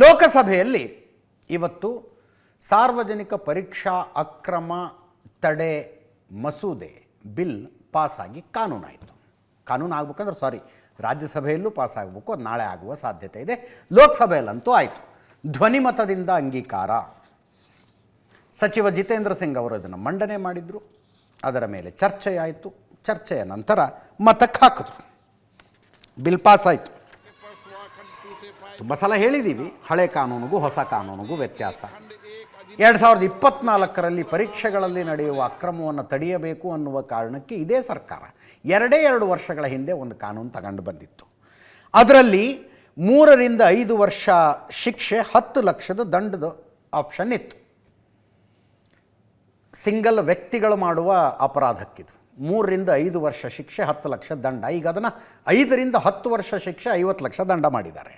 ಲೋಕಸಭೆಯಲ್ಲಿ ಇವತ್ತು ಸಾರ್ವಜನಿಕ ಪರೀಕ್ಷಾ ಅಕ್ರಮ ತಡೆ ಮಸೂದೆ ಬಿಲ್ ಪಾಸಾಗಿ ಕಾನೂನಾಯಿತು. ಕಾನೂನು ಆಗ್ಬೇಕಂದ್ರೆ ರಾಜ್ಯಸಭೆಯಲ್ಲೂ ಪಾಸ್ ಆಗಬೇಕು, ಅದು ನಾಳೆ ಆಗುವ ಸಾಧ್ಯತೆ ಇದೆ. ಲೋಕಸಭೆಯಲ್ಲಂತೂ ಆಯಿತು, ಧ್ವನಿಮತದಿಂದ ಅಂಗೀಕಾರ. ಸಚಿವ ಜಿತೇಂದ್ರ ಸಿಂಗ್ ಅವರು ಇದನ್ನು ಮಂಡನೆ ಮಾಡಿದರು, ಅದರ ಮೇಲೆ ಚರ್ಚೆಯಾಯಿತು. ಚರ್ಚೆಯ ನಂತರ ಮತಕ್ಕೆ ಹಾಕಿದ್ರು, ಬಿಲ್ ಪಾಸ್ ಆಯಿತು. ತುಂಬ ಸಲ ಹೇಳಿದ್ದೀವಿ, ಹಳೆ ಕಾನೂನಿಗೂ ಹೊಸ ಕಾನೂನಿಗೂ ವ್ಯತ್ಯಾಸ. 2024ರಲ್ಲಿ ಪರೀಕ್ಷೆಗಳಲ್ಲಿ ನಡೆಯುವ ಅಕ್ರಮವನ್ನು ತಡೆಯಬೇಕು ಅನ್ನುವ ಕಾರಣಕ್ಕೆ ಇದೇ ಸರ್ಕಾರ 2 ವರ್ಷಗಳ ಹಿಂದೆ ಒಂದು ಕಾನೂನು ತಗೊಂಡು ಬಂದಿತ್ತು. ಅದರಲ್ಲಿ 3 ರಿಂದ 5 ವರ್ಷ ಶಿಕ್ಷೆ, 10 ಲಕ್ಷದ ದಂಡದ ಆಪ್ಷನ್ ಇತ್ತು. ಸಿಂಗಲ್ ವ್ಯಕ್ತಿಗಳು ಮಾಡುವ ಅಪರಾಧಕ್ಕಿದು 3 ರಿಂದ 5 ವರ್ಷ ಶಿಕ್ಷೆ, 10 ಲಕ್ಷ ದಂಡ. ಈಗ ಅದನ್ನು 5 ರಿಂದ 10 ವರ್ಷ ಶಿಕ್ಷೆ, 50 ಲಕ್ಷ ದಂಡ ಮಾಡಿದ್ದಾರೆ.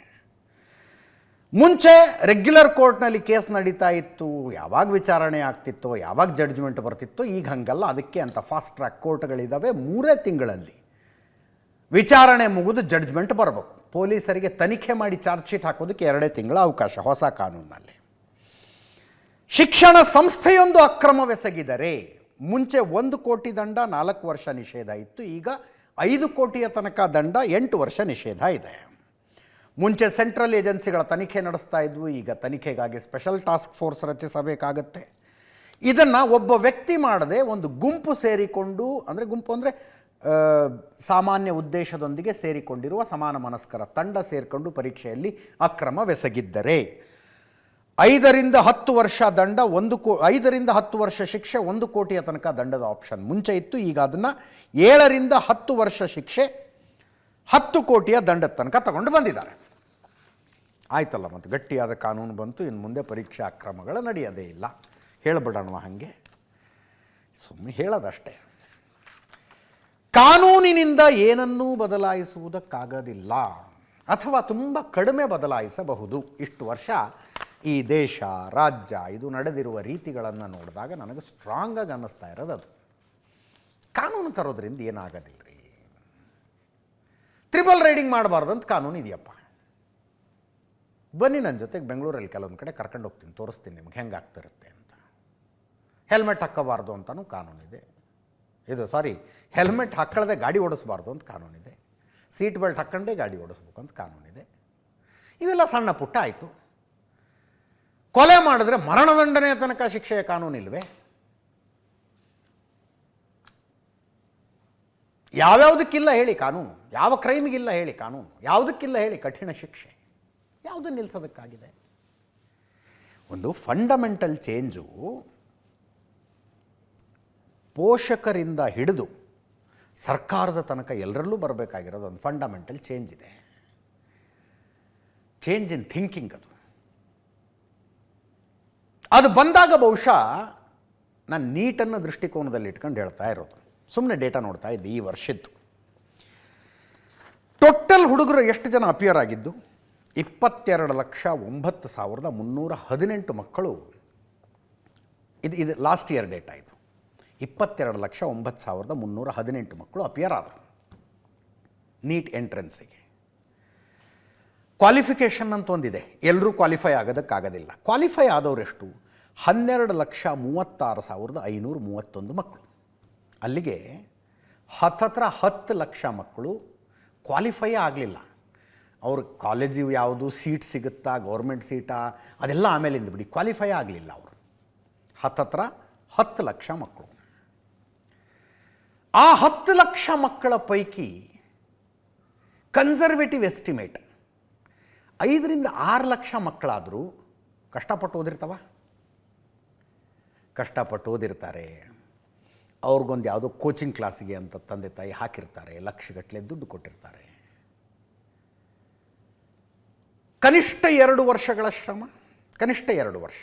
ಮುಂಚೆ ರೆಗ್ಯುಲರ್ ಕೋರ್ಟ್ನಲ್ಲಿ ಕೇಸ್ ನಡೀತಾ ಇತ್ತು, ಯಾವಾಗ ವಿಚಾರಣೆ ಆಗ್ತಿತ್ತೋ, ಯಾವಾಗ ಜಡ್ಜ್ಮೆಂಟ್ ಬರ್ತಿತ್ತೋ. ಈಗ ಹಂಗಲ್ಲ, ಅದಕ್ಕೆ ಅಂತ ಫಾಸ್ಟ್ ಟ್ರ್ಯಾಕ್ ಕೋರ್ಟ್ಗಳಿದ್ದಾವೆ. 3 ತಿಂಗಳಲ್ಲಿ ವಿಚಾರಣೆ ಮುಗಿದು ಜಡ್ಜ್ಮೆಂಟ್ ಬರಬೇಕು. ಪೊಲೀಸರಿಗೆ ತನಿಖೆ ಮಾಡಿ ಚಾರ್ಜ್ ಶೀಟ್ ಹಾಕೋದಕ್ಕೆ 2 ತಿಂಗಳ ಅವಕಾಶ ಹೊಸ ಕಾನೂನಿನಲ್ಲಿ. ಶಿಕ್ಷಣ ಸಂಸ್ಥೆಯೊಂದು ಅಕ್ರಮವೆಸಗಿದರೆ ಮುಂಚೆ 1 ಕೋಟಿ ದಂಡ, 4 ವರ್ಷ ನಿಷೇಧ ಇತ್ತು. ಈಗ 5 ಕೋಟಿಯ ತನಕ ದಂಡ, 8 ವರ್ಷ ನಿಷೇಧ ಇದೆ. ಮುಂಚೆ ಸೆಂಟ್ರಲ್ ಏಜೆನ್ಸಿಗಳ ತನಿಖೆ ನಡೆಸ್ತಾ ಇದ್ವು, ಈಗ ತನಿಖೆಗಾಗಿ ಸ್ಪೆಷಲ್ ಟಾಸ್ಕ್ ಫೋರ್ಸ್ ರಚಿಸಬೇಕಾಗತ್ತೆ. ಇದನ್ನು ಒಬ್ಬ ವ್ಯಕ್ತಿ ಮಾಡದೆ ಒಂದು ಗುಂಪು ಸೇರಿಕೊಂಡು, ಗುಂಪು ಅಂದರೆ ಸಾಮಾನ್ಯ ಉದ್ದೇಶದೊಂದಿಗೆ ಸೇರಿಕೊಂಡಿರುವ ಸಮಾನ ಮನಸ್ಕರ ತಂಡ ಸೇರಿಕೊಂಡು ಪರೀಕ್ಷೆಯಲ್ಲಿ ಅಕ್ರಮವೆಸಗಿದ್ದರೆ 5 ರಿಂದ 10 ವರ್ಷ ದಂಡ, 5 ರಿಂದ 10 ವರ್ಷ ಶಿಕ್ಷೆ, 1 ಕೋಟಿಯ ತನಕ ದಂಡದ ಆಪ್ಷನ್ ಮುಂಚೆ ಇತ್ತು. ಈಗ ಅದನ್ನು 7 ರಿಂದ 10 ವರ್ಷ ಶಿಕ್ಷೆ, 10 ಕೋಟಿಯ ದಂಡದ ತನಕ ತಗೊಂಡು ಬಂದಿದ್ದಾರೆ. ಆಯ್ತಲ್ಲ, ಮತ್ತು ಗಟ್ಟಿಯಾದ ಕಾನೂನು ಬಂತು. ಇನ್ನು ಮುಂದೆ ಪರೀಕ್ಷಾ ಅಕ್ರಮಗಳು ನಡೆಯೋದೇ ಇಲ್ಲ. ಹೇಳಿಬಿಡೋಣ, ಹಾಗೆ ಸುಮ್ಮನೆ ಹೇಳೋದಷ್ಟೇ. ಕಾನೂನಿನಿಂದ ಏನನ್ನೂ ಬದಲಾಯಿಸುವುದಕ್ಕಾಗೋದಿಲ್ಲ, ಅಥವಾ ತುಂಬ ಕಡಿಮೆ ಬದಲಾಯಿಸಬಹುದು. ಇಷ್ಟು ವರ್ಷ ಈ ದೇಶ, ರಾಜ್ಯ ಇದು ನಡೆದಿರುವ ರೀತಿಗಳನ್ನು ನೋಡಿದಾಗ ನನಗೆ ಸ್ಟ್ರಾಂಗಾಗಿ ಅನ್ನಿಸ್ತಾ ಇರೋದು ಅದು. ಕಾನೂನು ತರೋದ್ರಿಂದ ಏನಾಗೋದಿಲ್ಲ ರೀ. ಟ್ರಿಬಲ್ ರೈಡಿಂಗ್ ಮಾಡಬಾರ್ದು ಅಂತ ಕಾನೂನು ಇದೆಯಪ್ಪ. ಬನ್ನಿ ನನ್ನ ಜೊತೆಗೆ ಬೆಂಗಳೂರಲ್ಲಿ ಕೆಲವೊಂದು ಕಡೆ ಕರ್ಕೊಂಡು ಹೋಗ್ತೀನಿ, ತೋರಿಸ್ತೀನಿ ನಿಮ್ಗೆ ಹೆಂಗೆ ಆಗ್ತಿರುತ್ತೆ ಅಂತ. ಹೆಲ್ಮೆಟ್ ಹಾಕ್ಕೋಬಾರ್ದು ಅಂತಲೂ ಕಾನೂನಿದೆ. ಹೆಲ್ಮೆಟ್ ಹಾಕೊಳ್ಳದೆ ಗಾಡಿ ಓಡಿಸ್ಬಾರ್ದು ಅಂತ ಕಾನೂನಿದೆ. ಸೀಟ್ ಬೆಲ್ಟ್ ಹಾಕ್ಕೊಂಡೇ ಗಾಡಿ ಓಡಿಸ್ಬೇಕು ಅಂತ ಕಾನೂನಿದೆ. ಇವೆಲ್ಲ ಸಣ್ಣ ಪುಟ್ಟ ಆಯಿತು. ಕೊಲೆ ಮಾಡಿದ್ರೆ ಮರಣದಂಡನೆಯ ತನಕ ಶಿಕ್ಷೆಯ ಕಾನೂನಿಲ್ವೇ? ಯಾವ್ಯಾವುದಕ್ಕಿಲ್ಲ ಹೇಳಿ ಕಾನೂನು? ಯಾವ ಕ್ರೈಮಿಗಿಲ್ಲ ಹೇಳಿ ಕಾನೂನು? ಯಾವುದಕ್ಕಿಲ್ಲ ಹೇಳಿ ಕಠಿಣ ಶಿಕ್ಷೆ? ಯಾವುದು ನಿಲ್ಲಿಸೋದಕ್ಕಾಗಿದೆ? ಒಂದು ಫಂಡಮೆಂಟಲ್ ಚೇಂಜು ಪೋಷಕರಿಂದ ಹಿಡಿದು ಸರ್ಕಾರದ ತನಕ ಎಲ್ಲರಲ್ಲೂ ಬರಬೇಕಾಗಿರೋದು ಒಂದು ಫಂಡಮೆಂಟಲ್ ಚೇಂಜ್ ಇದೆ. Change in thinking. ಅದು ಬಂದಾಗ ಬಹುಶಃ ನಾನು ನೀಟನ್ನು ದೃಷ್ಟಿಕೋನದಲ್ಲಿ ಇಟ್ಕೊಂಡು ಹೇಳ್ತಾ ಇರೋದು. ಸುಮ್ಮನೆ ಡೇಟಾ ನೋಡ್ತಾ ಇದ್ದೆ. ಈ ವರ್ಷದ್ದು ಟೋಟಲ್ ಹುಡುಗರು ಎಷ್ಟು ಜನ ಅಪಿಯರ್ ಆಗಿದ್ದು? 22,09,318 ಮಕ್ಕಳು. ಇದು ಲಾಸ್ಟ್ ಇಯರ್ ಡೇಟಾ. ಇದು 22,09,318 ಮಕ್ಕಳು ಅಪಿಯರ್ ಆದರು ನೀಟ್ ಎಂಟ್ರೆನ್ಸಿಗೆ. ಕ್ವಾಲಿಫಿಕೇಷನ್ ಅಂತ ಒಂದಿದೆ, ಎಲ್ಲರೂ ಕ್ವಾಲಿಫೈ ಆಗೋದಕ್ಕಾಗೋದಿಲ್ಲ. ಕ್ವಾಲಿಫೈ ಆದವರೆಷ್ಟು? 12,36,531 ಮಕ್ಕಳು. ಅಲ್ಲಿಗೆ ಹತ್ತತ್ರ 10 ಲಕ್ಷ ಮಕ್ಕಳು ಕ್ವಾಲಿಫೈ ಆಗಲಿಲ್ಲ. ಅವ್ರ ಕಾಲೇಜು ಯಾವುದು, ಸೀಟ್ ಸಿಗುತ್ತಾ, ಗೌರ್ಮೆಂಟ್ ಸೀಟಾ, ಅದೆಲ್ಲ ಆಮೇಲಿಂದ ಬಿಡಿ, ಕ್ವಾಲಿಫೈ ಆಗಲಿಲ್ಲ ಅವರು. ಹತ್ತತ್ರ 10 ಲಕ್ಷ ಮಕ್ಕಳು. ಆ 10 ಲಕ್ಷ ಮಕ್ಕಳ ಪೈಕಿ ಕನ್ಸರ್ವೇಟಿವ್ ಎಸ್ಟಿಮೇಟ್ 5 ರಿಂದ 6 ಲಕ್ಷ ಮಕ್ಕಳಾದರೂ ಕಷ್ಟಪಟ್ಟು ಓದಿರ್ತಾವ? ಕಷ್ಟಪಟ್ಟು ಓದಿರ್ತಾರೆ. ಅವ್ರಿಗೊಂದು ಯಾವುದೋ ಕೋಚಿಂಗ್ ಕ್ಲಾಸಿಗೆ ಅಂತ ತಂದೆ ತಾಯಿ ಹಾಕಿರ್ತಾರೆ, ಲಕ್ಷಗಟ್ಟಲೆ ದುಡ್ಡು ಕೊಟ್ಟಿರ್ತಾರೆ. ಕನಿಷ್ಠ 2 ವರ್ಷಗಳ ಶ್ರಮ, ಕನಿಷ್ಠ 2 ವರ್ಷ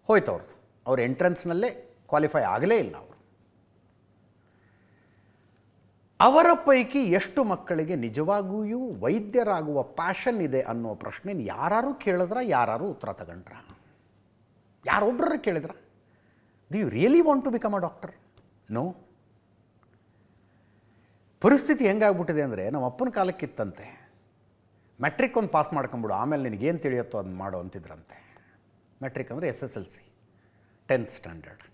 ಹೋಯ್ತು ಅವ್ರದ್ದು. ಅವ್ರ ಎಂಟ್ರೆನ್ಸ್ನಲ್ಲೇ ಕ್ವಾಲಿಫೈ ಆಗಲೇ ಇಲ್ಲ ಅವರು. ಅವರ ಪೈಕಿ ಎಷ್ಟು ಮಕ್ಕಳಿಗೆ ನಿಜವಾಗಿಯೂ ವೈದ್ಯರಾಗುವ ಪ್ಯಾಷನ್ ಇದೆ ಅನ್ನೋ ಪ್ರಶ್ನೆ ಯಾರು ಕೇಳಿದ್ರ? ಯಾರು ಉತ್ತರ ತಗೊಂಡ್ರ? ಯಾರೊಬ್ಬರು ಕೇಳಿದ್ರ? Do you really want to become a doctor? No. ಪರಿಸ್ಥಿತಿ ಹೆಂಗಾಗ್ಬಿಟ್ಟಿದೆ ಅಂದರೆ, ನಮ್ಮ ಅಪ್ಪನ ಕಾಲಕ್ಕಿತ್ತಂತೆ ಮೆಟ್ರಿಕ್ ಒಂದು ಪಾಸ್ ಮಾಡ್ಕೊಂಬಿಡು, ಆಮೇಲೆ ನಿನಗೇನು ತಿಳಿಯುತ್ತೋ ಅದನ್ನು ಮಾಡು ಅಂತಿದ್ರಂತೆ. ಮೆಟ್ರಿಕ್ ಅಂದರೆ SSLC 10th ಸ್ಟ್ಯಾಂಡರ್ಡ್.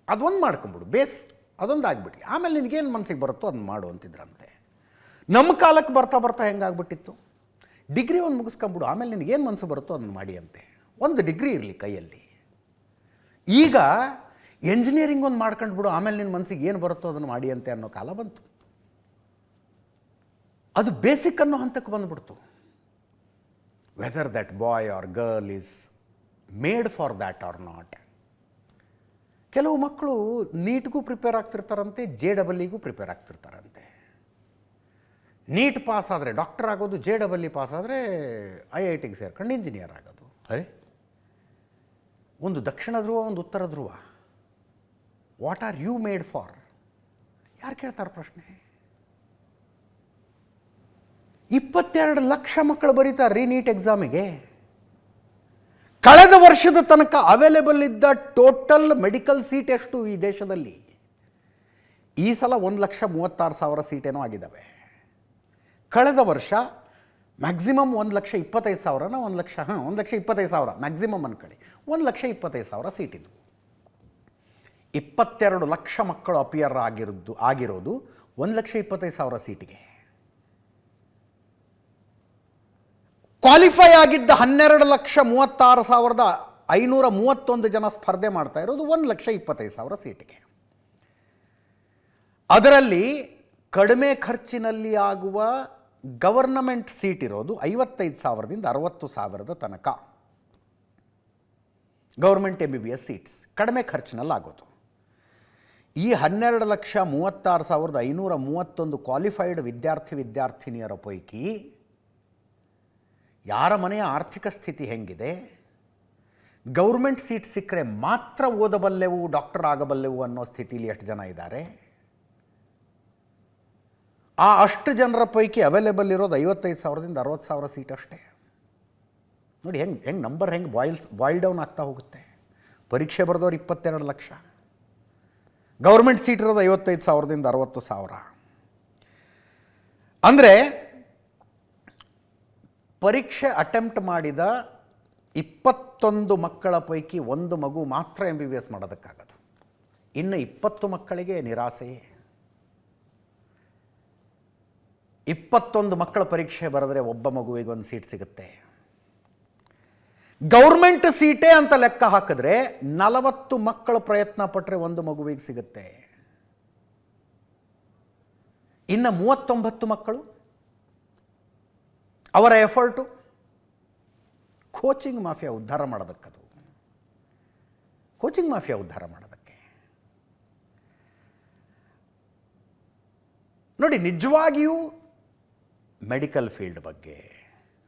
ಅದೊಂದು ಮಾಡ್ಕೊಂಬಿಡು, ಬೇಸ್ ಅದೊಂದು ಆಗಿಬಿಡ್ಲಿ, ಆಮೇಲೆ ನಿನಗೇನು ಮನಸ್ಸಿಗೆ ಬರುತ್ತೋ ಅದನ್ನು ಮಾಡು ಅಂತಿದ್ರಂತೆ. ನಮ್ಮ ಕಾಲಕ್ಕೆ ಬರ್ತಾ ಬರ್ತಾ ಹೆಂಗಾಗ್ಬಿಟ್ಟಿತ್ತು, ಡಿಗ್ರಿ ಒಂದು ಮುಗಿಸ್ಕೊಂಬಿಡು, ಆಮೇಲೆ ನಿನಗೇನು ಮನಸ್ಸು ಬರುತ್ತೋ ಅದನ್ನು ಮಾಡಿ ಅಂತೆ. ಒಂದು ಡಿಗ್ರಿ ಇರಲಿ ಕೈಯಲ್ಲಿ. ಈಗ ಎಂಜಿನಿಯರಿಂಗ್ ಒಂದು ಮಾಡ್ಕೊಂಡು ಬಿಡು, ಆಮೇಲೆ ನಿನ್ನ ಮನಸ್ಸಿಗೆ ಏನು ಬರುತ್ತೋ ಅದನ್ನು ಮಾಡಿ ಅಂತೆ ಅನ್ನೋ ಕಾಲ ಬಂತು. ಅದು ಬೇಸಿಕ್ ಅನ್ನೋ ಹಂತಕ್ಕೆ ಬಂದುಬಿಡ್ತು. Whether that boy or girl is made for that or not. ಕೆಲವು ಮಕ್ಕಳು ನೀಟ್ಗೂ ಪ್ರಿಪೇರ್ ಆಗ್ತಿರ್ತಾರಂತೆ, JEE ಪ್ರಿಪೇರ್ ಆಗ್ತಿರ್ತಾರಂತೆ. ನೀಟ್ ಪಾಸ್ ಆದರೆ ಡಾಕ್ಟರ್ ಆಗೋದು, JEE ಪಾಸ್ ಆದರೆ IITಗೆ ಸೇರ್ಕೊಂಡು ಇಂಜಿನಿಯರ್ ಆಗೋದು. ಒಂದು ದಕ್ಷಿಣ ಧ್ರುವ, ಒಂದು ಉತ್ತರ ಧ್ರುವ. What are you made for? ಯಾರು ಕೇಳ್ತಾರೆ ಪ್ರಶ್ನೆ? 22 ಲಕ್ಷ ಮಕ್ಕಳು ಬರೀತಾರೆ ನೀಟ್ ಎಕ್ಸಾಮಿಗೆ. ಕಳೆದ ವರ್ಷದ ತನಕ ಅವೈಲೇಬಲ್ ಇದ್ದ ಟೋಟಲ್ ಮೆಡಿಕಲ್ ಸೀಟ್ ಎಷ್ಟು ಈ ದೇಶದಲ್ಲಿ? ಈ ಸಲ 1,36,000 ಸೀಟೇನೋ ಆಗಿದ್ದಾವೆ. ಕಳೆದ ವರ್ಷ ಮ್ಯಾಕ್ಸಿಮಮ್ 1,25,000ನ 1,25,000 ಮ್ಯಾಕ್ಸಿಮಮ್ ಅನ್ಕೊಳ್ಳಿ, 1,25,000 ಸೀಟಿದ್ವು. 22 ಲಕ್ಷ ಮಕ್ಕಳು ಅಪಿಯರ್ ಆಗಿರೋದು 1,25,000 ಸೀಟಿಗೆ. ಕ್ವಾಲಿಫೈ ಆಗಿದ್ದ 12,36,531 ಜನ ಸ್ಪರ್ಧೆ ಮಾಡ್ತಾ ಇರೋದು 1,25,000 ಸೀಟಿಗೆ. ಅದರಲ್ಲಿ ಕಡಿಮೆ ಖರ್ಚಿನಲ್ಲಿ ಆಗುವ ಗವರ್ನಮೆಂಟ್ ಸೀಟ್ ಇರೋದು 55,000ದಿಂದ 60,000 ತನಕ. ಗೌರ್ಮೆಂಟ್ MBBS ಸೀಟ್ಸ್ ಕಡಿಮೆ ಖರ್ಚಿನಲ್ಲಿ ಆಗೋದು. ಈ 12,36,531 ಕ್ವಾಲಿಫೈಡ್ ವಿದ್ಯಾರ್ಥಿನಿಯರ ಪೈಕಿ ಯಾರ ಮನೆಯ ಆರ್ಥಿಕ ಸ್ಥಿತಿ ಹೆಂಗಿದೆ, ಗೌರ್ಮೆಂಟ್ ಸೀಟ್ ಸಿಕ್ಕರೆ ಮಾತ್ರ ಓದಬಲ್ಲೆವು, ಡಾಕ್ಟರ್ ಆಗಬಲ್ಲೆವು ಅನ್ನೋ ಸ್ಥಿತಿಲಿ ಎಷ್ಟು ಜನ ಇದ್ದಾರೆ? ಆ ಅಷ್ಟು ಜನರ ಪೈಕಿ ಅವೈಲೇಬಲ್ ಇರೋದು 55,000ದಿಂದ 60,000 ಸೀಟ್ ಅಷ್ಟೇ. ನೋಡಿ ಹೆಂಗೆ ನಂಬರ್ ಬಾಯ್ಲ್ ಡೌನ್ ಆಗ್ತಾ ಹೋಗುತ್ತೆ. ಪರೀಕ್ಷೆ ಬರೆದವ್ರು 22 ಲಕ್ಷ, ಗೌರ್ಮೆಂಟ್ ಸೀಟ್ ಇರೋದು 55,000ದಿಂದ 60,000. ಅಂದರೆ ಪರೀಕ್ಷೆ ಅಟೆಂಪ್ಟ್ ಮಾಡಿದ 21 ಮಕ್ಕಳ ಪೈಕಿ ಒಂದು ಮಗು ಮಾತ್ರ MBBS ಮಾಡೋದಕ್ಕಾಗೋದು. ಇನ್ನು 20 ಮಕ್ಕಳಿಗೆ ನಿರಾಸೆಯೇ. 21 ಮಕ್ಕಳ ಪರೀಕ್ಷೆ ಬರೆದ್ರೆ ಒಬ್ಬ ಮಗುವಿಗೆ ಒಂದು ಸೀಟ್ ಸಿಗುತ್ತೆ. ಗೌರ್ಮೆಂಟ್ ಸೀಟೇ ಅಂತ ಲೆಕ್ಕ ಹಾಕಿದ್ರೆ 40 ಮಕ್ಕಳು ಪ್ರಯತ್ನ ಪಟ್ಟರೆ ಒಂದು ಮಗುವಿಗೆ ಸಿಗುತ್ತೆ. ಇನ್ನು 39 ಮಕ್ಕಳು ಅವರ ಎಫರ್ಟು ಕೋಚಿಂಗ್ ಮಾಫಿಯಾ ಉದ್ಧಾರ ಮಾಡೋದಕ್ಕದು. ಕೋಚಿಂಗ್ ಮಾಫಿಯಾ ಉದ್ಧಾರ ಮಾಡೋದಕ್ಕೆ. ನೋಡಿ, ನಿಜವಾಗಿಯೂ ಮೆಡಿಕಲ್ ಫೀಲ್ಡ್ ಬಗ್ಗೆ,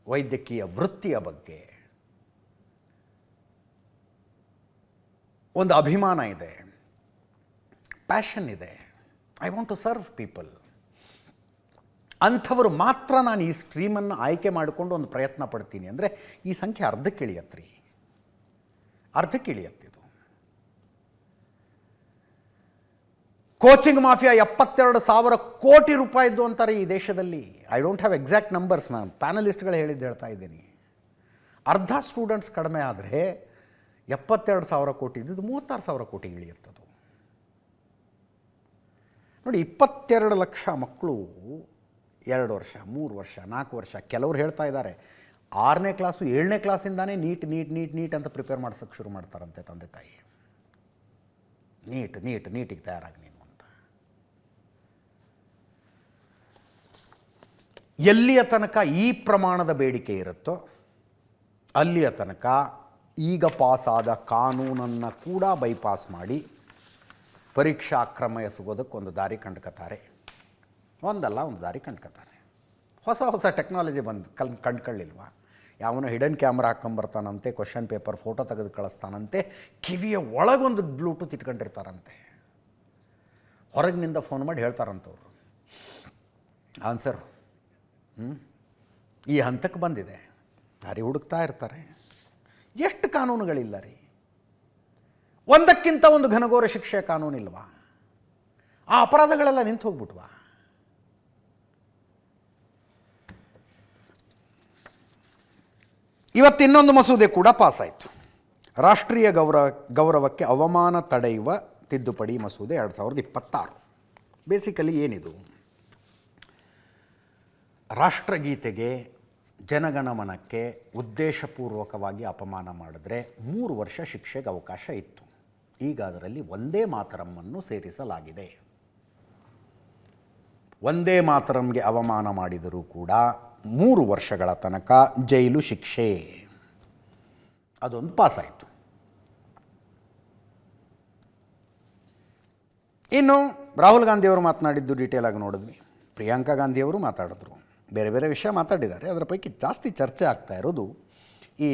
ವೈದ್ಯಕೀಯ ವೃತ್ತಿಯ ಬಗ್ಗೆ ಒಂದು ಅಭಿಮಾನ ಇದೆ, ಪ್ಯಾಷನ್ ಇದೆ. I want to serve people. ಅಂಥವರು ಮಾತ್ರ ನಾನು ಈ ಸ್ಟ್ರೀಮನ್ನು ಆಯ್ಕೆ ಮಾಡಿಕೊಂಡು ಒಂದು ಪ್ರಯತ್ನ ಪಡ್ತೀನಿ ಅಂದರೆ ಈ ಸಂಖ್ಯೆ ಅರ್ಧಕ್ಕೆ ಇಳಿಯತ್ತಿದು. ಕೋಚಿಂಗ್ ಮಾಫಿಯಾ 72,000 ಕೋಟಿ ರೂಪಾಯಿದ್ದು ಅಂತಾರೆ ಈ ದೇಶದಲ್ಲಿ. I don't have exact numbers, ನಾನು ಪ್ಯಾನಲಿಸ್ಟ್ಗಳು ಹೇಳ್ತಾ ಇದ್ದೀನಿ. ಅರ್ಧ ಸ್ಟೂಡೆಂಟ್ಸ್ ಕಡಿಮೆ ಆದರೆ 72,000 ಕೋಟಿ ಇದ್ದು 36,000 ಕೋಟಿಗೆ ಇಳಿಯುತ್ತದು. ನೋಡಿ, 22 ಲಕ್ಷ ಮಕ್ಕಳು 2 ವರ್ಷ, 3 ವರ್ಷ, 4 ವರ್ಷ, ಕೆಲವರು ಹೇಳ್ತಾ ಇದ್ದಾರೆ 6ನೇ ಕ್ಲಾಸು 7ನೇ ಕ್ಲಾಸಿಂದಾನೇ ನೀಟ್ ಅಂತ ಪ್ರಿಪೇರ್ ಮಾಡ್ಸೋಕ್ಕೆ ಶುರು ಮಾಡ್ತಾರಂತೆ ತಂದೆ ತಾಯಿ. ನೀಟಿಗೆ ತಯಾರಾಗಿ ನೀನು ಅಂತ. ಎಲ್ಲಿಯ ತನಕ ಈ ಪ್ರಮಾಣದ ಬೇಡಿಕೆ ಇರುತ್ತೋ ಅಲ್ಲಿಯ ತನಕ ಈಗ ಪಾಸಾದ ಕಾನೂನನ್ನು ಕೂಡ ಬೈಪಾಸ್ ಮಾಡಿ ಪರೀಕ್ಷಾ ಕ್ರಮ ಎಸಗೋದಕ್ಕೊಂದು ದಾರಿ ಕಂಡ್ಕೊತಾರೆ. ಒಂದಲ್ಲ ಒಂದು ದಾರಿ ಕಂಡ್ಕೊತಾರೆ. ಹೊಸ ಟೆಕ್ನಾಲಜಿ ಕಂಡ್ಕೊಳ್ಳಿಲ್ವಾ? ಯಾವನೋ ಹಿಡನ್ ಕ್ಯಾಮ್ರಾ ಹಾಕ್ಕೊಂಬರ್ತಾನಂತೆ, ಕ್ವಶನ್ ಪೇಪರ್ ಫೋಟೋ ತೆಗೆದು ಕಳಿಸ್ತಾನಂತೆ, ಕಿವಿಯ ಒಳಗೊಂದು ಬ್ಲೂಟೂತ್ ಇಟ್ಕೊಂಡಿರ್ತಾರಂತೆ, ಹೊರಗಿನಿಂದ ಫೋನ್ ಮಾಡಿ ಹೇಳ್ತಾರಂತವ್ರು ಆನ್ಸರ್. ಈ ಹಂತಕ್ಕೆ ಬಂದಿದೆ. ದಾರಿ ಹುಡುಕ್ತಾ ಇರ್ತಾರೆ. ಎಷ್ಟು ಕಾನೂನುಗಳಿಲ್ಲ ರೀ. ಒಂದಕ್ಕಿಂತ ಒಂದು ಘನಘೋರ ಶಿಕ್ಷೆ ಕಾನೂನಿಲ್ವಾ? ಆ ಅಪರಾಧಗಳೆಲ್ಲ ನಿಂತು ಹೋಗ್ಬಿಟ್ವಾ? ಇವತ್ತು ಇನ್ನೊಂದು ಮಸೂದೆ ಕೂಡ ಪಾಸಾಯಿತು. ರಾಷ್ಟ್ರೀಯ ಗೌರವಕ್ಕೆ ಅವಮಾನ ತಡೆಯುವ ತಿದ್ದುಪಡಿ ಮಸೂದೆ 2026. ಬೇಸಿಕಲಿ ಏನಿದು? ರಾಷ್ಟ್ರಗೀತೆಗೆ, ಜನಗಣಮನಕ್ಕೆ ಉದ್ದೇಶಪೂರ್ವಕವಾಗಿ ಅಪಮಾನ ಮಾಡಿದ್ರೆ 3 ವರ್ಷ ಶಿಕ್ಷೆಗೆ ಅವಕಾಶ ಇತ್ತು. ಈಗ ಅದರಲ್ಲಿ ವಂದೇ ಮಾತರಮ್ಮನ್ನು ಸೇರಿಸಲಾಗಿದೆ. ವಂದೇ ಮಾತರಂಗೆ ಅವಮಾನ ಮಾಡಿದರೂ ಕೂಡ 3 ವರ್ಷಗಳ ತನಕ ಜೈಲು ಶಿಕ್ಷೆ. ಅದೊಂದು ಪಾಸಾಯಿತು. ಇನ್ನು ರಾಹುಲ್ ಗಾಂಧಿಯವರು ಮಾತನಾಡಿದ್ದು ಡೀಟೇಲ್ ಆಗಿ ನೋಡಿದ್ವಿ. ಪ್ರಿಯಾಂಕಾ ಗಾಂಧಿಯವರು ಮಾತಾಡಿದ್ರು, ಬೇರೆ ಬೇರೆ ವಿಷಯ ಮಾತಾಡಿದ್ದಾರೆ. ಅದರ ಪೈಕಿ ಜಾಸ್ತಿ ಚರ್ಚೆ ಆಗ್ತಾ ಇರೋದು ಈ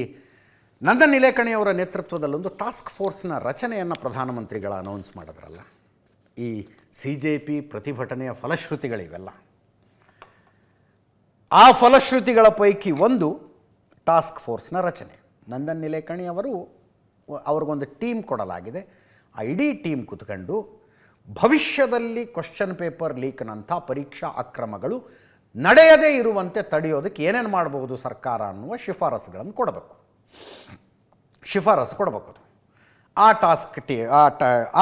ನಂದನ್ ನಿಲೇಕಣಿಯವರ ನೇತೃತ್ವದಲ್ಲೊಂದು ಟಾಸ್ಕ್ ಫೋರ್ಸ್ನ ರಚನೆಯನ್ನು ಪ್ರಧಾನಮಂತ್ರಿಗಳ ಅನೌನ್ಸ್ ಮಾಡಿದ್ರಲ್ಲ. ಈ CJP ಪ್ರತಿಭಟನೆಯ ಫಲಶ್ರುತಿಗಳಿವೆಲ್ಲ. ಆ ಫಲಶ್ರುತಿಗಳ ಪೈಕಿ ಒಂದು ಟಾಸ್ಕ್ ಫೋರ್ಸ್ನ ರಚನೆ. ನಂದನ್ ನಿಲೇಕಣಿ ಅವ್ರಿಗೊಂದು ಟೀಮ್ ಕೊಡಲಾಗಿದೆ. ಆ ಇಡೀ ಟೀಮ್ ಕೂತ್ಕೊಂಡು ಭವಿಷ್ಯದಲ್ಲಿ ಕ್ವಶನ್ ಪೇಪರ್ ಲೀಕ್ನಂಥ ಪರೀಕ್ಷಾ ಅಕ್ರಮಗಳು ನಡೆಯದೇ ಇರುವಂತೆ ತಡೆಯೋದಕ್ಕೆ ಏನೇನು ಮಾಡಬಹುದು ಸರ್ಕಾರ ಅನ್ನುವ ಶಿಫಾರಸುಗಳನ್ನು ಕೊಡಬೇಕು. ಶಿಫಾರಸು ಕೊಡಬೇಕು.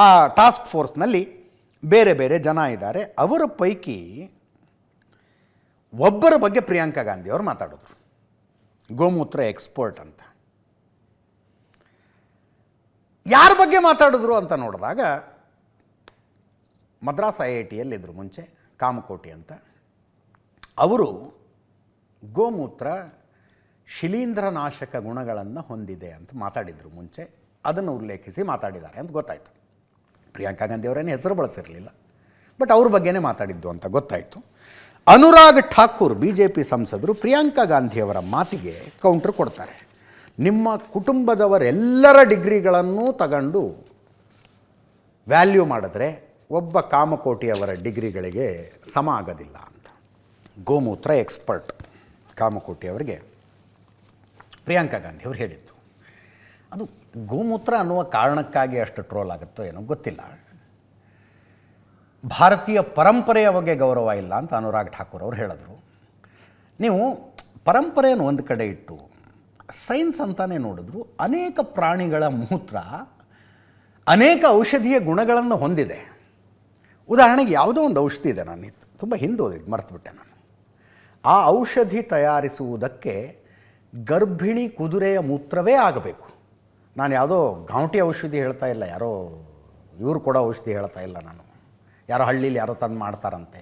ಆ ಟಾಸ್ಕ್ ಫೋರ್ಸ್ನಲ್ಲಿ ಬೇರೆ ಬೇರೆ ಜನ ಇದ್ದಾರೆ. ಅವರ ಪೈಕಿ ಒಬ್ಬರ ಬಗ್ಗೆ ಪ್ರಿಯಾಂಕಾ ಗಾಂಧಿಯವರು ಮಾತಾಡಿದ್ರು, ಗೋಮೂತ್ರ ಎಕ್ಸ್ಪರ್ಟ್ ಅಂತ. ಯಾರ ಬಗ್ಗೆ ಮಾತಾಡಿದ್ರು ಅಂತ ನೋಡಿದಾಗ ಮದ್ರಾಸ್ IITಯಲ್ಲಿದ್ದರು ಮುಂಚೆ, ಕಾಮಕೋಟಿ ಅಂತ. ಅವರು ಗೋಮೂತ್ರ ಶಿಲೀಂಧ್ರನಾಶಕ ಗುಣಗಳನ್ನು ಹೊಂದಿದೆ ಅಂತ ಮಾತಾಡಿದರು ಮುಂಚೆ. ಅದನ್ನು ಉಲ್ಲೇಖಿಸಿ ಮಾತಾಡಿದ್ದಾರೆ ಅಂತ ಗೊತ್ತಾಯಿತು. ಪ್ರಿಯಾಂಕಾ ಗಾಂಧಿಯವರೇನು ಹೆಸರು ಬಳಸಿರಲಿಲ್ಲ, ಬಟ್ ಅವ್ರ ಬಗ್ಗೆನೇ ಮಾತಾಡಿದ್ದು ಅಂತ ಗೊತ್ತಾಯಿತು. ಅನುರಾಗ್ ಠಾಕೂರ್ BJP ಸಂಸದರು ಪ್ರಿಯಾಂಕಾ ಗಾಂಧಿಯವರ ಮಾತಿಗೆ ಕೌಂಟ್ರ್ ಕೊಡ್ತಾರೆ. ನಿಮ್ಮ ಕುಟುಂಬದವರೆಲ್ಲರ ಡಿಗ್ರಿಗಳನ್ನು ತಗೊಂಡು ವ್ಯಾಲ್ಯೂ ಮಾಡಿದ್ರೆ ಒಬ್ಬ ಕಾಮಕೋಟಿಯವರ ಡಿಗ್ರಿಗಳಿಗೆ ಸಮ ಆಗೋದಿಲ್ಲ ಅಂತ. ಗೋಮೂತ್ರ ಎಕ್ಸ್ಪರ್ಟ್ ಕಾಮಕೋಟಿಯವರಿಗೆ ಪ್ರಿಯಾಂಕಾ ಗಾಂಧಿಯವರು ಹೇಳಿದ್ದು. ಅದು ಗೋಮೂತ್ರ ಅನ್ನುವ ಕಾರಣಕ್ಕಾಗಿ ಅಷ್ಟು ಟ್ರೋಲ್ ಆಗುತ್ತೋ ಏನೋ ಗೊತ್ತಿಲ್ಲ. ಭಾರತೀಯ ಪರಂಪರೆಯ ಬಗ್ಗೆ ಗೌರವ ಇಲ್ಲ ಅಂತ ಅನುರಾಗ್ ಠಾಕೂರ್ ಅವರು ಹೇಳಿದ್ರು. ನೀವು ಪರಂಪರೆಯನ್ನು ಒಂದು ಕಡೆ ಇಟ್ಟು ಸೈನ್ಸ್ ಅಂತಾನೆ ನೋಡಿದ್ರು, ಅನೇಕ ಪ್ರಾಣಿಗಳ ಮೂತ್ರ ಅನೇಕ ಔಷಧೀಯ ಗುಣಗಳನ್ನು ಹೊಂದಿದೆ. ಉದಾಹರಣೆಗೆ ಯಾವುದೋ ಒಂದು ಔಷಧಿ ಇದೆ, ನಾನು ತುಂಬ ಹಿಂದೋದಿದ್ದು ಮರ್ತುಬಿಟ್ಟೆ ನಾನು. ಆ ಔಷಧಿ ತಯಾರಿಸುವುದಕ್ಕೆ ಗರ್ಭಿಣಿ ಕುದುರೆಯ ಮೂತ್ರವೇ ಆಗಬೇಕು. ನಾನು ಯಾವುದೋ ಗಾಂಟಿ ಔಷಧಿ ಹೇಳ್ತಾ ಇಲ್ಲ, ಯಾರೋ ಇವರು ಕೊಡೋ ಔಷಧಿ ಹೇಳ್ತಾ ಇಲ್ಲ ನಾನು. ಯಾರೋ ಹಳ್ಳಿಲಿ ಯಾರೋ ತಂದು ಮಾಡ್ತಾರಂತೆ.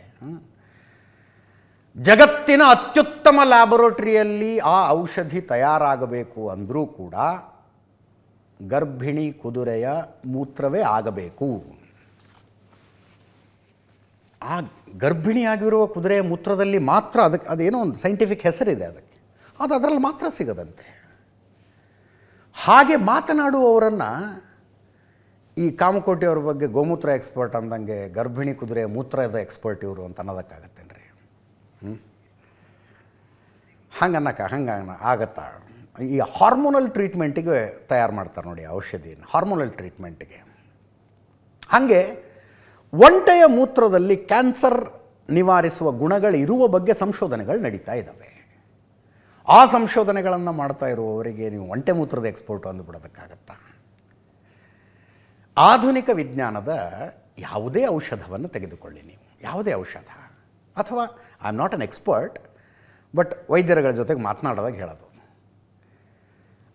ಜಗತ್ತಿನ ಅತ್ಯುತ್ತಮ ಲ್ಯಾಬೊರೇಟರಿಯಲ್ಲಿ ಆ ಔಷಧಿ ತಯಾರಾಗಬೇಕು ಅಂದರೂ ಕೂಡ ಗರ್ಭಿಣಿ ಕುದುರೆಯ ಮೂತ್ರವೇ ಆಗಬೇಕು. ಆ ಗರ್ಭಿಣಿಯಾಗಿರುವ ಕುದುರೆಯ ಮೂತ್ರದಲ್ಲಿ ಮಾತ್ರ ಅದೇನೋ ಒಂದು ಸೈಂಟಿಫಿಕ್ ಹೆಸರಿದೆ ಅದಕ್ಕೆ, ಅದು ಅದರಲ್ಲಿ ಮಾತ್ರ ಸಿಗದಂತೆ. ಹಾಗೆ ಮಾತನಾಡುವವರನ್ನು ಈ ಕಾಮಕೋಟಿಯವ್ರ ಬಗ್ಗೆ ಗೋಮೂತ್ರ ಎಕ್ಸ್ಪರ್ಟ್ ಅಂದಂಗೆ ಗರ್ಭಿಣಿ ಕುದುರೆಯ ಮೂತ್ರದ ಎಕ್ಸ್ಪರ್ಟ್ ಇವರು ಅಂತ ಅನ್ನೋದಕ್ಕಾಗತ್ತೇನ್ರಿ? ಹಂಗೆ ಆಗತ್ತಾ? ಈ ಹಾರ್ಮೋನಲ್ ಟ್ರೀಟ್ಮೆಂಟಿಗೆ ತಯಾರು ಮಾಡ್ತಾರೆ ನೋಡಿ ಔಷಧಿನ, ಹಾರ್ಮೋನಲ್ ಟ್ರೀಟ್ಮೆಂಟಿಗೆ. ಹಾಗೆ ಒಂಟೆಯ ಮೂತ್ರದಲ್ಲಿ ಕ್ಯಾನ್ಸರ್ ನಿವಾರಿಸುವ ಗುಣಗಳು ಇರುವ ಬಗ್ಗೆ ಸಂಶೋಧನೆಗಳು ನಡೀತಾ ಇದ್ದಾವೆ. ಆ ಸಂಶೋಧನೆಗಳನ್ನು ಮಾಡ್ತಾ ಇರುವವರಿಗೆ ನೀವು ಒಂಟೆ ಮೂತ್ರದ ಎಕ್ಸ್ಪರ್ಟ್ ಅಂದುಬಿಡೋದಕ್ಕಾಗತ್ತಾ? ಆಧುನಿಕ ವಿಜ್ಞಾನದ ಯಾವುದೇ ಔಷಧವನ್ನು ತೆಗೆದುಕೊಳ್ಳಿ ನೀವು, ಯಾವುದೇ ಔಷಧ, ಅಥವಾ I am not an expert, but ವೈದ್ಯರುಗಳ ಜೊತೆಗೆ ಮಾತನಾಡೋದಾಗ ಹೇಳೋದು,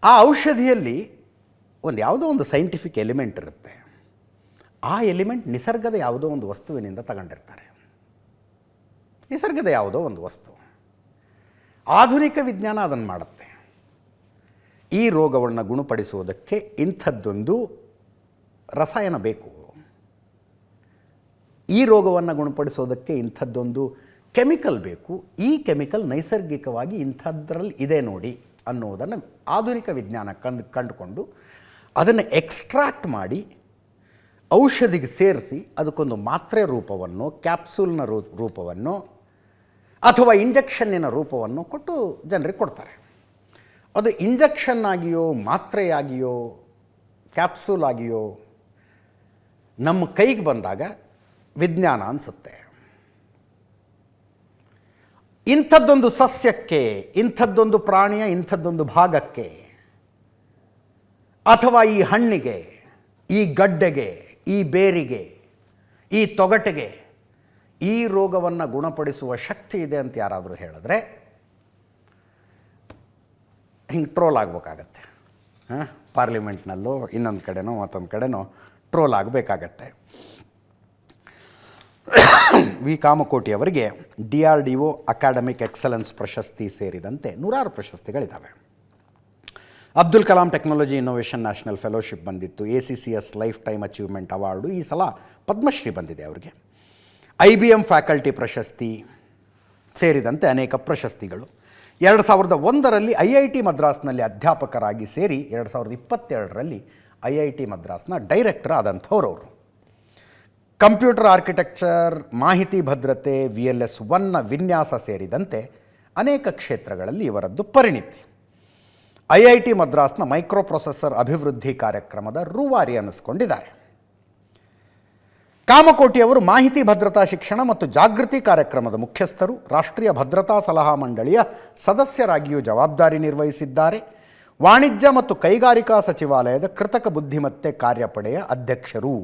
ಆ ಔಷಧಿಯಲ್ಲಿ ಯಾವುದೋ ಒಂದು ಸೈಂಟಿಫಿಕ್ ಎಲಿಮೆಂಟ್ ಇರುತ್ತೆ. ಆ ಎಲಿಮೆಂಟ್ ನಿಸರ್ಗದ ಯಾವುದೋ ಒಂದು ವಸ್ತುವಿನಿಂದ ತಗೊಂಡಿರ್ತಾರೆ. ನಿಸರ್ಗದ ಯಾವುದೋ ಒಂದು ವಸ್ತು. ಆಧುನಿಕ ವಿಜ್ಞಾನ ಅದನ್ನು ಮಾಡುತ್ತೆ. ಈ ರೋಗವನ್ನು ಗುಣಪಡಿಸುವುದಕ್ಕೆ ಇಂಥದ್ದೊಂದು ರಸಾಯನ ಬೇಕು, ಈ ರೋಗವನ್ನು ಗುಣಪಡಿಸೋದಕ್ಕೆ ಇಂಥದ್ದೊಂದು ಕೆಮಿಕಲ್ ಬೇಕು, ಈ ಕೆಮಿಕಲ್ ನೈಸರ್ಗಿಕವಾಗಿ ಇಂಥದ್ರಲ್ಲಿ ಇದೆ ನೋಡಿ ಅನ್ನೋದನ್ನು ಆಧುನಿಕ ವಿಜ್ಞಾನ ಕಂಡುಕೊಂಡು ಅದನ್ನು ಎಕ್ಸ್ಟ್ರಾಕ್ಟ್ ಮಾಡಿ ಔಷಧಿಗೆ ಸೇರಿಸಿ ಅದಕ್ಕೊಂದು ಮಾತ್ರೆ ರೂಪವನ್ನು, ಕ್ಯಾಪ್ಸೂಲ್ನ ರೂಪವನ್ನು ಅಥವಾ ಇಂಜೆಕ್ಷನ್ನಿನ ರೂಪವನ್ನು ಕೊಟ್ಟು ಜನರಿಗೆ ಕೊಡ್ತಾರೆ. ಅದು ಇಂಜೆಕ್ಷನ್ ಆಗಿಯೋ ಮಾತ್ರೆಯಾಗಿಯೋ ಕ್ಯಾಪ್ಸೂಲ್ ಆಗಿಯೋ ನಮ್ಮ ಕೈಗೆ ಬಂದಾಗ ವಿಜ್ಞಾನ ಅನಿಸುತ್ತೆ. ಇಂಥದ್ದೊಂದು ಸಸ್ಯಕ್ಕೆ, ಇಂಥದ್ದೊಂದು ಪ್ರಾಣಿಯ ಇಂಥದ್ದೊಂದು ಭಾಗಕ್ಕೆ, ಅಥವಾ ಈ ಹಣ್ಣಿಗೆ, ಈ ಗಡ್ಡೆಗೆ, ಈ ಬೇರಿಗೆ, ಈ ತೊಗಟೆಗೆ ಈ ರೋಗವನ್ನು ಗುಣಪಡಿಸುವ ಶಕ್ತಿ ಇದೆ ಅಂತ ಯಾರಾದರೂ ಹೇಳಿದ್ರೆ ಹಿಂಗೆ ಟ್ರೋಲ್ ಆಗಬೇಕಾಗತ್ತೆ. ಪಾರ್ಲಿಮೆಂಟ್ನಲ್ಲೋ ಇನ್ನೊಂದು ಕಡೆನೋ ಮತ್ತೊಂದು ಕಡೆನೋ ಟ್ರೋಲ್ ಆಗಬೇಕಾಗತ್ತೆ. ವಿ ಕಾಮಕೋಟಿಯವರಿಗೆ DRDO ಅಕಾಡೆಮಿಕ್ ಎಕ್ಸಲೆನ್ಸ್ ಪ್ರಶಸ್ತಿ ಸೇರಿದಂತೆ ನೂರಾರು ಪ್ರಶಸ್ತಿಗಳಿದ್ದಾವೆ. Abdul Kalam technology innovation national fellowship ಬಂದಿತ್ತು. ACCS lifetime achievement award, ಈ ಸಲ ಪದ್ಮಶ್ರೀ ಬಂದಿದೆ ಅವರಿಗೆ. IBM ಫ್ಯಾಕಲ್ಟಿ ಪ್ರಶಸ್ತಿ ಸೇರಿದಂತೆ ಅನೇಕ ಪ್ರಶಸ್ತಿಗಳು. 2001ರಲ್ಲಿ IIT ಮದ್ರಾಸ್ನಲ್ಲಿ ಅಧ್ಯಾಪಕರಾಗಿ ಸೇರಿ 2022ರಲ್ಲಿ IIT ಮದ್ರಾಸ್ನ ಡೈರೆಕ್ಟರ್ ಆದಂಥವ್ರು ಅವರು. ಕಂಪ್ಯೂಟರ್ ಆರ್ಕಿಟೆಕ್ಚರ್, ಮಾಹಿತಿ ಭದ್ರತೆ, VLS 1ನ ವಿನ್ಯಾಸ ಸೇರಿದಂತೆ ಅನೇಕ ಕ್ಷೇತ್ರಗಳಲ್ಲಿ ಇವರದ್ದು ಪರಿಣಿತಿ. IIT ಮದ್ರಾಸ್ನ ಮೈಕ್ರೋ ಪ್ರೊಸೆಸರ್ ಅಭಿವೃದ್ಧಿ ಕಾರ್ಯಕ್ರಮದ ರೂವಾರಿ ಅನ್ನಿಸ್ಕೊಂಡಿದ್ದಾರೆ. ಕಾಮಕೋಟಿಯವರು ಮಾಹಿತಿ ಭದ್ರತಾ ಶಿಕ್ಷಣ ಮತ್ತು ಜಾಗೃತಿ ಕಾರ್ಯಕ್ರಮದ ಮುಖ್ಯಸ್ಥರು, ರಾಷ್ಟ್ರೀಯ ಭದ್ರತಾ ಸಲಹಾ ಮಂಡಳಿಯ ಸದಸ್ಯರಾಗಿಯೂ ಜವಾಬ್ದಾರಿ ನಿರ್ವಹಿಸಿದ್ದಾರೆ. ವಾಣಿಜ್ಯ ಮತ್ತು ಕೈಗಾರಿಕಾ ಸಚಿವಾಲಯದ ಕೃತಕ ಬುದ್ಧಿಮತ್ತೆ ಕಾರ್ಯಪಡೆಯ ಅಧ್ಯಕ್ಷರು.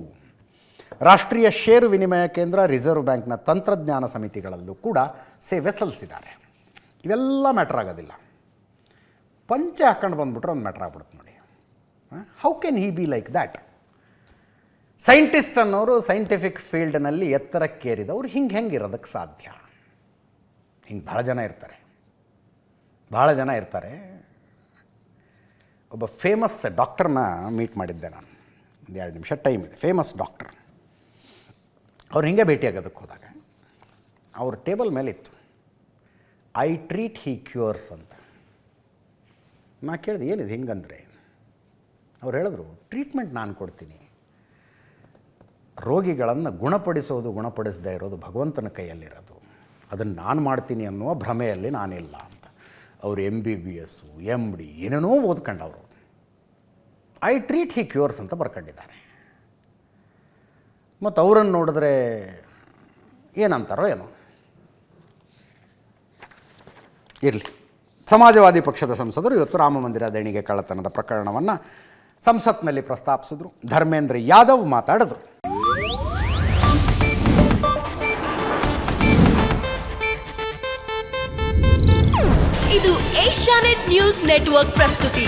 ರಾಷ್ಟ್ರೀಯ ಷೇರು ವಿನಿಮಯ ಕೇಂದ್ರ, ರಿಸರ್ವ್ ಬ್ಯಾಂಕ್ನ ತಂತ್ರಜ್ಞಾನ ಸಮಿತಿಗಳಲ್ಲೂ ಕೂಡ ಸೇವೆ ಸಲ್ಲಿಸಿದ್ದಾರೆ. ಇವೆಲ್ಲ ಮ್ಯಾಟ್ರ್ ಆಗೋದಿಲ್ಲ. ಪಂಚೆ ಹಾಕೊಂಡು ಬಂದುಬಿಟ್ರೆ ಒಂದು ಮ್ಯಾಟ್ರ್ ಆಗ್ಬಿಡುತ್ತೆ ನೋಡಿ. How can he be like that? Scientist ಅನ್ನೋರು ಸೈಂಟಿಫಿಕ್ ಫೀಲ್ಡ್ನಲ್ಲಿ ಎತ್ತರಕ್ಕೇರಿದವರು ಹೆಂಗೆ ಇರೋದಕ್ಕೆ ಸಾಧ್ಯ? ಹಿಂಗೆ ಭಾಳ ಜನ ಇರ್ತಾರೆ. ಒಬ್ಬ ಫೇಮಸ್ ಡಾಕ್ಟರ್ನ ಮೀಟ್ ಮಾಡಿದ್ದೆ ನಾನು. ಒಂದು 2 ನಿಮಿಷ ಟೈಮ್ ಇದೆ. Famous doctor. ಅವ್ರು ಹಿಂಗೆ ಭೇಟಿಯಾಗೋದಕ್ಕೆ ಹೋದಾಗ ಅವ್ರ ಟೇಬಲ್ ಮೇಲೆ ಇತ್ತು ಐ ಟ್ರೀಟ್ ಹಿ ಕ್ಯೂರ್ಸ್ ಅಂತ. ನಾ ಕೇಳಿದೆ, ಏನಿದೆ ಹಿಂಗಂದರೆ? ಅವ್ರು ಹೇಳಿದ್ರು, ಟ್ರೀಟ್ಮೆಂಟ್ ನಾನು ಕೊಡ್ತೀನಿ, ರೋಗಿಗಳನ್ನು ಗುಣಪಡಿಸದೇ ಇರೋದು ಭಗವಂತನ ಕೈಯಲ್ಲಿರೋದು, ಅದನ್ನು ನಾನು ಮಾಡ್ತೀನಿ ಅನ್ನುವ ಭ್ರಮೆಯಲ್ಲಿ ನಾನಿಲ್ಲ ಅಂತ. ಅವರು MBBS, MD ಏನೇನೋ ಓದ್ಕೊಂಡವರು ಐ ಟ್ರೀಟ್ ಹಿ ಕ್ಯೂರ್ಸ್ ಅಂತ ಬರ್ಕೊಂಡಿದ್ದಾರೆ. ಮತ್ತು ಅವರನ್ನು ನೋಡಿದ್ರೆ ಏನಂತಾರೋ ಏನೋ. ಇರಲಿ. ಸಮಾಜವಾದಿ ಪಕ್ಷದ ಸಂಸದರು ಇವತ್ತು ರಾಮ ಮಂದಿರ ದೇಣಿಗೆ ಕಳ್ಳತನದ ಪ್ರಕರಣವನ್ನು ಸಂಸತ್ನಲ್ಲಿ ಪ್ರಸ್ತಾಪಿಸಿದ್ರು. ಧರ್ಮೇಂದ್ರ ಯಾದವ್ ಮಾತಾಡಿದ್ರು. ಇದು ಏಷ್ಯಾನೆಟ್ ನ್ಯೂಸ್ ನೆಟ್ವರ್ಕ್ ಪ್ರಸ್ತುತಿ.